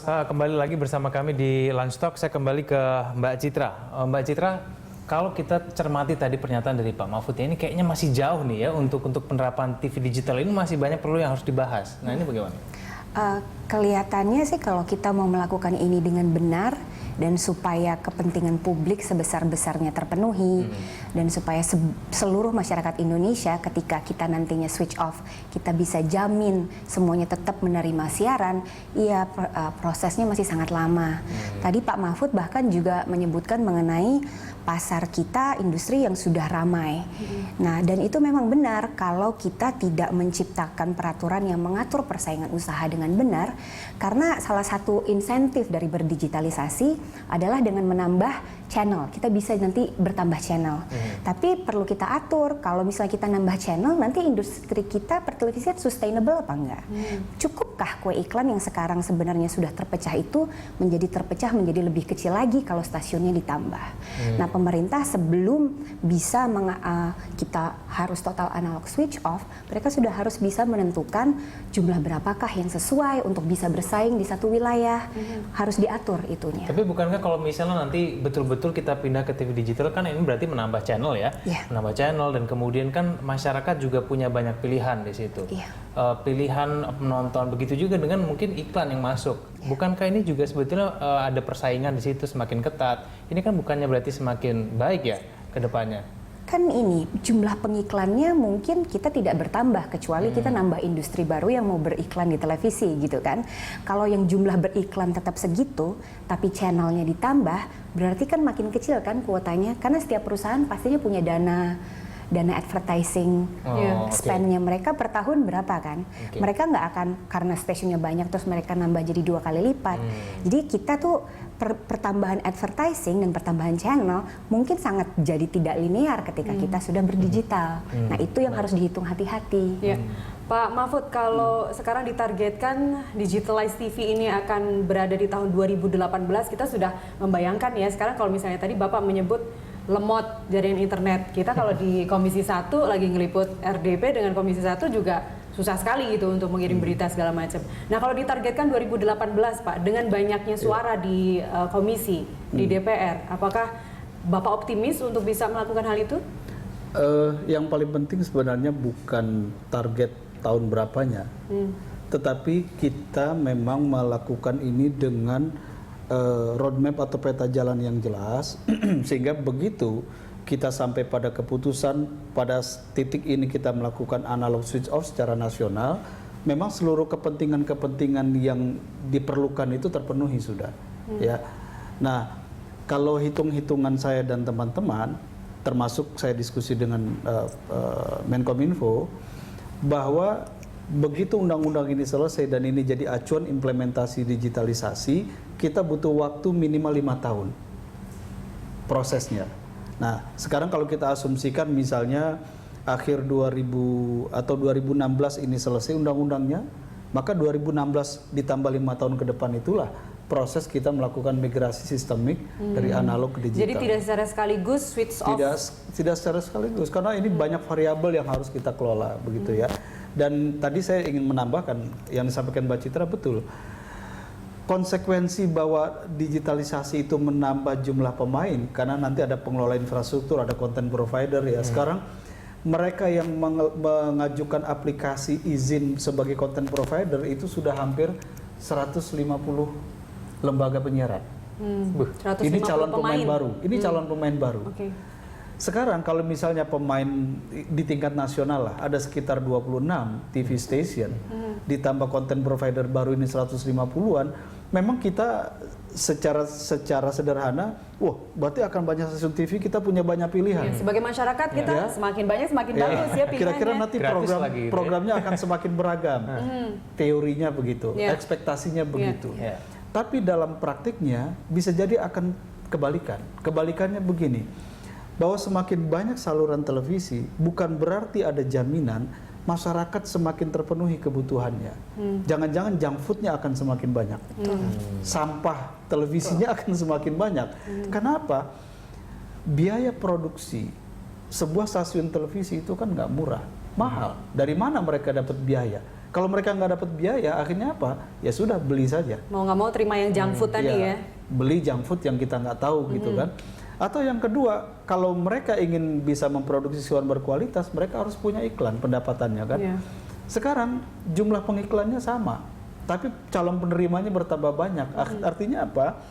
kembali lagi bersama kami di Lunch Talk. Saya kembali ke Mbak Citra. Mbak Citra, kalau kita cermati tadi pernyataan dari Pak Mahfud ya, ini kayaknya masih jauh nih ya untuk penerapan TV digital ini masih banyak perlu yang harus dibahas. Nah ini bagaimana? Kelihatannya sih kalau kita mau melakukan ini dengan benar dan supaya kepentingan publik sebesar-besarnya terpenuhi dan supaya seluruh masyarakat Indonesia ketika kita nantinya switch off kita bisa jamin semuanya tetap menerima siaran, iya prosesnya masih sangat lama. Tadi Pak Mahfud bahkan juga menyebutkan mengenai pasar kita, industri yang sudah ramai. Nah, dan itu memang benar kalau kita tidak menciptakan peraturan yang mengatur persaingan usaha dengan benar, karena salah satu insentif dari berdigitalisasi adalah dengan menambah channel. Kita bisa nanti bertambah channel. Tapi perlu kita atur, kalau misalnya kita nambah channel, nanti industri kita pertelevisian sustainable apa enggak? Cukupkah kue iklan yang sekarang sebenarnya sudah terpecah itu terpecah menjadi lebih kecil lagi kalau stasiunnya ditambah? Nah, pemerintah sebelum bisa kita harus total analog switch off, mereka sudah harus bisa menentukan jumlah berapakah yang sesuai untuk bisa bersaing di satu wilayah. Harus diatur itunya. Tapi bukankah kalau misalnya nanti betul-betul kita pindah ke TV digital, kan ini berarti menambah channel ya? Menambah channel, dan kemudian kan masyarakat juga punya banyak pilihan di situ. Pilihan menonton, begitu juga dengan mungkin iklan yang masuk. Bukankah ini juga sebetulnya ada persaingan di situ semakin ketat? Ini kan bukannya berarti semakin baik ya ke depannya? Kan ini jumlah pengiklannya mungkin kita tidak bertambah kecuali kita nambah industri baru yang mau beriklan di televisi gitu kan. Kalau yang jumlah beriklan tetap segitu tapi channelnya ditambah, berarti kan makin kecil kan kuotanya, karena setiap perusahaan pastinya punya dana advertising spend-nya mereka per tahun berapa kan. Mereka nggak akan karena stasiunnya banyak terus mereka nambah jadi 2 kali lipat. Jadi kita tuh pertambahan advertising dan pertambahan channel mungkin sangat jadi tidak linear ketika kita sudah berdigital. Nah itu yang harus dihitung hati-hati. Pak Mahfud, kalau sekarang ditargetkan digitalized TV ini akan berada di tahun 2018, kita sudah membayangkan ya, sekarang kalau misalnya tadi Bapak menyebut lemot jaringan internet. Kita kalau di Komisi 1 lagi ngeliput RDP dengan Komisi 1 juga susah sekali gitu untuk mengirim berita segala macam. Nah, kalau ditargetkan 2018 Pak, dengan banyaknya suara di komisi, di DPR, apakah Bapak optimis untuk bisa melakukan hal itu? Yang paling penting sebenarnya bukan target tahun berapanya, tetapi kita memang melakukan ini dengan roadmap atau peta jalan yang jelas, sehingga begitu kita sampai pada keputusan pada titik ini kita melakukan analog switch off secara nasional, memang seluruh kepentingan-kepentingan yang diperlukan itu terpenuhi sudah. Ya. Nah, kalau hitung-hitungan saya dan teman-teman, termasuk saya diskusi dengan Menkominfo, bahwa begitu undang-undang ini selesai dan ini jadi acuan implementasi digitalisasi, kita butuh waktu minimal 5 tahun prosesnya. Nah, sekarang kalau kita asumsikan misalnya akhir 2000 atau 2016 ini selesai undang-undangnya, maka 2016 ditambah 5 tahun ke depan itulah proses kita melakukan migrasi sistemik dari analog ke digital. Jadi tidak secara sekaligus switch off? Tidak secara sekaligus, karena ini banyak variabel yang harus kita kelola, begitu ya. Dan tadi saya ingin menambahkan yang disampaikan Mbak Citra betul. Konsekuensi bahwa digitalisasi itu menambah jumlah pemain, karena nanti ada pengelola infrastruktur, ada content provider ya. Sekarang mereka yang mengajukan aplikasi izin sebagai content provider itu sudah hampir 150 lembaga penyiaran. Ini calon pemain baru. Ini calon pemain baru. Sekarang kalau misalnya pemain di tingkat nasional lah, ada sekitar 26 TV station, ditambah content provider baru ini 150-an, memang kita secara sederhana, wah berarti akan banyak stasiun TV, kita punya banyak pilihan. Sebagai masyarakat kita semakin banyak semakin bagus ya pilihannya. Kira-kira nanti programnya akan semakin beragam. Teorinya begitu, ekspektasinya begitu. Tapi dalam praktiknya bisa jadi akan kebalikan. Kebalikannya begini, bahwa semakin banyak saluran televisi bukan berarti ada jaminan masyarakat semakin terpenuhi kebutuhannya. Jangan-jangan junk foodnya akan semakin banyak. Sampah televisinya akan semakin banyak. Kenapa? Biaya produksi sebuah stasiun televisi itu kan nggak murah, mahal. Dari mana mereka dapat biaya? Kalau mereka nggak dapat biaya, akhirnya apa? Ya sudah, beli saja. Mau nggak mau terima yang junk food tadi ya. Beli junk food yang kita nggak tahu gitu kan. Atau yang kedua, kalau mereka ingin bisa memproduksi sesuatu berkualitas, mereka harus punya iklan pendapatannya kan. Sekarang jumlah pengiklannya sama, tapi calon penerimanya bertambah banyak. Artinya apa?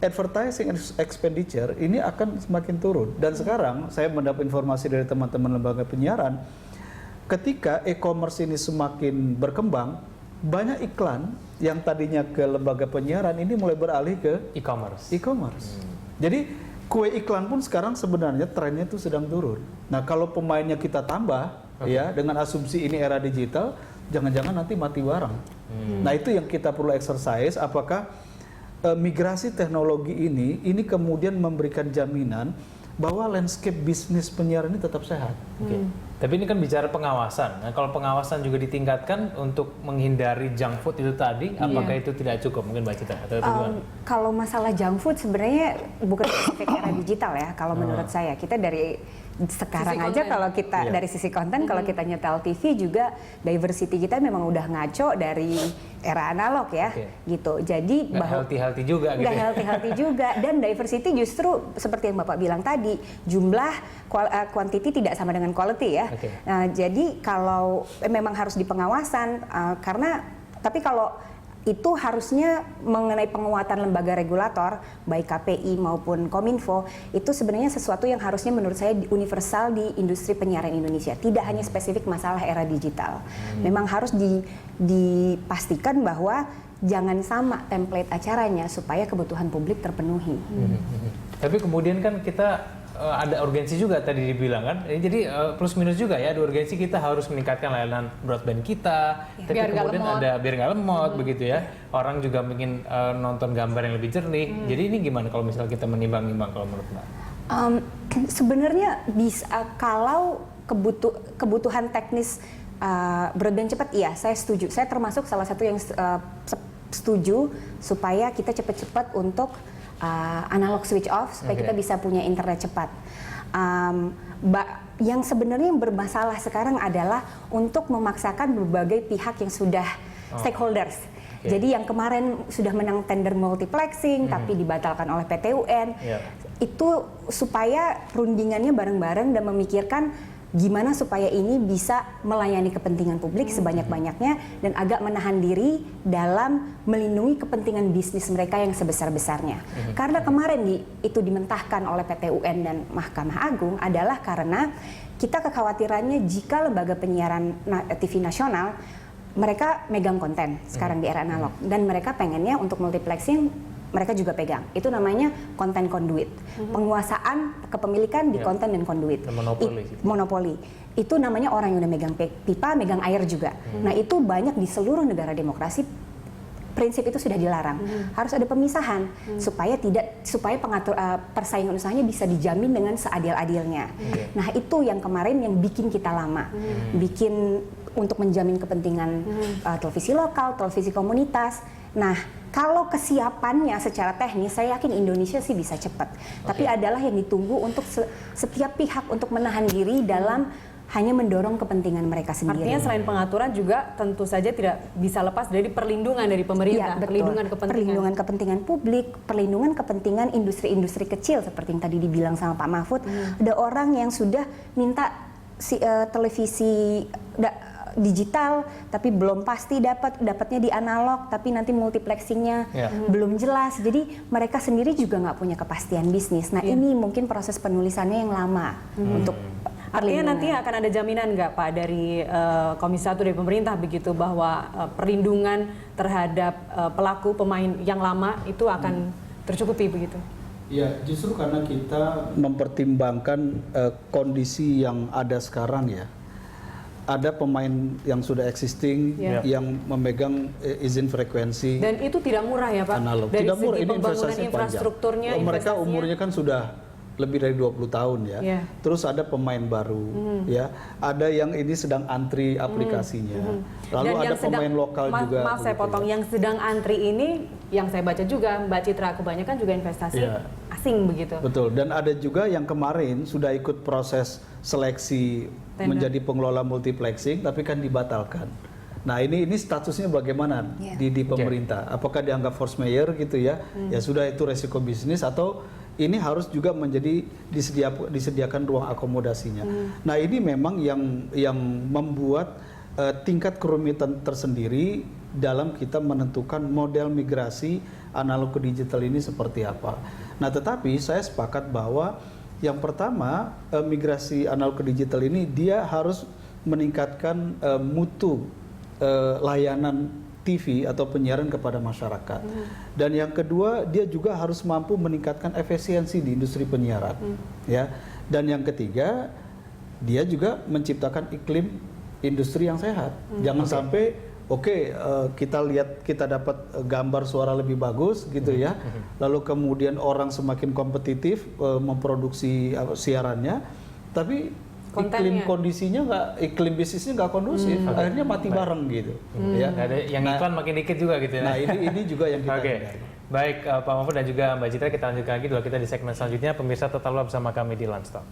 Advertising expenditure ini akan semakin turun. Dan sekarang saya mendapat informasi dari teman-teman lembaga penyiaran, ketika e-commerce ini semakin berkembang, banyak iklan yang tadinya ke lembaga penyiaran ini mulai beralih ke e-commerce. Jadi kue iklan pun sekarang sebenarnya trennya itu sedang turun. Nah, kalau pemainnya kita tambah ya dengan asumsi ini era digital, jangan-jangan nanti mati bareng. Nah, itu yang kita perlu exercise, apakah migrasi teknologi ini kemudian memberikan jaminan bahwa landscape bisnis penyiaran ini tetap sehat. Tapi ini kan bicara pengawasan. Nah, kalau pengawasan juga ditingkatkan untuk menghindari junk food itu tadi, apakah itu tidak cukup? Mungkin Mbak Citra atau kalau masalah junk food sebenarnya bukan spesifik era digital ya. Kalau menurut saya, kita dari sekarang sisi aja konten. Kalau kita dari sisi konten, kalau kita nyetel TV juga diversity kita memang udah ngaco dari era analog ya, gitu. Jadi bahwa healthy juga gitu. Nggak healthy juga, dan diversity justru seperti yang Bapak bilang tadi, jumlah quantity tidak sama dengan quality ya. Nah, jadi kalau memang harus di pengawasan, tapi kalau itu harusnya mengenai penguatan lembaga regulator, baik KPI maupun Kominfo, itu sebenarnya sesuatu yang harusnya menurut saya universal di industri penyiaran Indonesia. Tidak hanya spesifik masalah era digital. Memang harus dipastikan bahwa jangan sama template acaranya supaya kebutuhan publik terpenuhi. Tapi kemudian kan kita ada urgensi juga tadi dibilang kan, jadi plus minus juga ya, ada urgensi kita harus meningkatkan layanan broadband kita, tapi kemudian ada biar nggak lemot begitu ya, orang juga ingin nonton gambar yang lebih jernih. Jadi ini gimana kalau misalnya kita menimbang-nimbang kalau menurut Mbak? Sebenarnya bisa kalau kebutuhan teknis broadband cepat, iya saya setuju. Saya termasuk salah satu yang setuju supaya kita cepat-cepat untuk analog switch off supaya kita bisa punya internet cepat. Yang sebenarnya yang bermasalah sekarang adalah untuk memaksakan berbagai pihak yang sudah stakeholders. Jadi yang kemarin sudah menang tender multiplexing tapi dibatalkan oleh PT UN, itu supaya perundingannya bareng-bareng dan memikirkan gimana supaya ini bisa melayani kepentingan publik sebanyak-banyaknya dan agak menahan diri dalam melindungi kepentingan bisnis mereka yang sebesar-besarnya. Karena kemarin itu dimentahkan oleh PT UN dan Mahkamah Agung adalah karena kita kekhawatirannya jika lembaga penyiaran TV nasional mereka megang konten sekarang di era analog dan mereka pengennya untuk multiplexing mereka juga pegang. Itu namanya konten conduit. Penguasaan kepemilikan di konten dan conduit. Monopoli. Itu namanya orang yang udah megang pipa, megang air juga. Nah, itu banyak di seluruh negara demokrasi. Prinsip itu sudah dilarang. Harus ada pemisahan supaya persaingan usahanya bisa dijamin dengan seadil-adilnya. Nah, itu yang kemarin yang bikin kita lama. Bikin untuk menjamin kepentingan televisi lokal, televisi komunitas. Nah, kalau kesiapannya secara teknis, saya yakin Indonesia sih bisa cepat. Tapi adalah yang ditunggu untuk setiap pihak untuk menahan diri dalam hanya mendorong kepentingan mereka sendiri. Artinya selain pengaturan juga tentu saja tidak bisa lepas dari perlindungan dari pemerintah, perlindungan kepentingan publik, perlindungan kepentingan industri-industri kecil seperti yang tadi dibilang sama Pak Mahfud. Ada orang yang sudah minta televisi digital tapi belum pasti dapatnya di analog, tapi nanti multiplexingnya belum jelas, jadi mereka sendiri juga nggak punya kepastian bisnis. Nah ini mungkin proses penulisannya yang lama untuk artinya nanti akan ada jaminan nggak Pak dari Komisi 1 dari pemerintah begitu bahwa perlindungan terhadap pelaku pemain yang lama itu akan tercukupi begitu? Ya, justru karena kita mempertimbangkan kondisi yang ada sekarang ya. Ada pemain yang sudah existing yang memegang izin frekuensi. Dan itu tidak murah ya Pak? Analog. Dari tidak murah, segi ini pembangunan infrastrukturnya, mereka umurnya kan sudah lebih dari 20 tahun ya. Terus ada pemain baru ya. Ada yang ini sedang antri aplikasinya. Lalu dan ada pemain lokal juga. Maaf saya potong, yang sedang antri ini yang saya baca juga Mbak Citra kebanyakan juga investasi asing begitu. Betul, dan ada juga yang kemarin sudah ikut proses seleksi menjadi pengelola multiplexing tapi kan dibatalkan. Nah ini statusnya bagaimana di pemerintah? Apakah dianggap force majeure gitu ya? Ya sudah, itu resiko bisnis, atau ini harus juga menjadi disediakan ruang akomodasinya. Nah ini memang yang membuat tingkat kerumitan tersendiri dalam kita menentukan model migrasi analog ke digital ini seperti apa. Nah tetapi saya sepakat bahwa yang pertama, migrasi analog ke digital ini dia harus meningkatkan mutu layanan TV atau penyiaran kepada masyarakat. Dan yang kedua, dia juga harus mampu meningkatkan efisiensi di industri penyiaran, ya. Dan yang ketiga, dia juga menciptakan iklim industri yang sehat. Jangan sampai kita dapat gambar suara lebih bagus gitu ya. Lalu kemudian orang semakin kompetitif memproduksi siarannya, tapi iklim bisnisnya nggak kondusif, akhirnya mati bareng gitu. Ya. Ada yang iklan makin dikit juga gitu ya. Nah ini juga yang kita hindari. Baik Pak Mahfud dan juga Mbak Citra, kita lanjutkan lagi dulu kita di segmen selanjutnya. Pemirsa tetaplah bersama kami di Lunch Talk.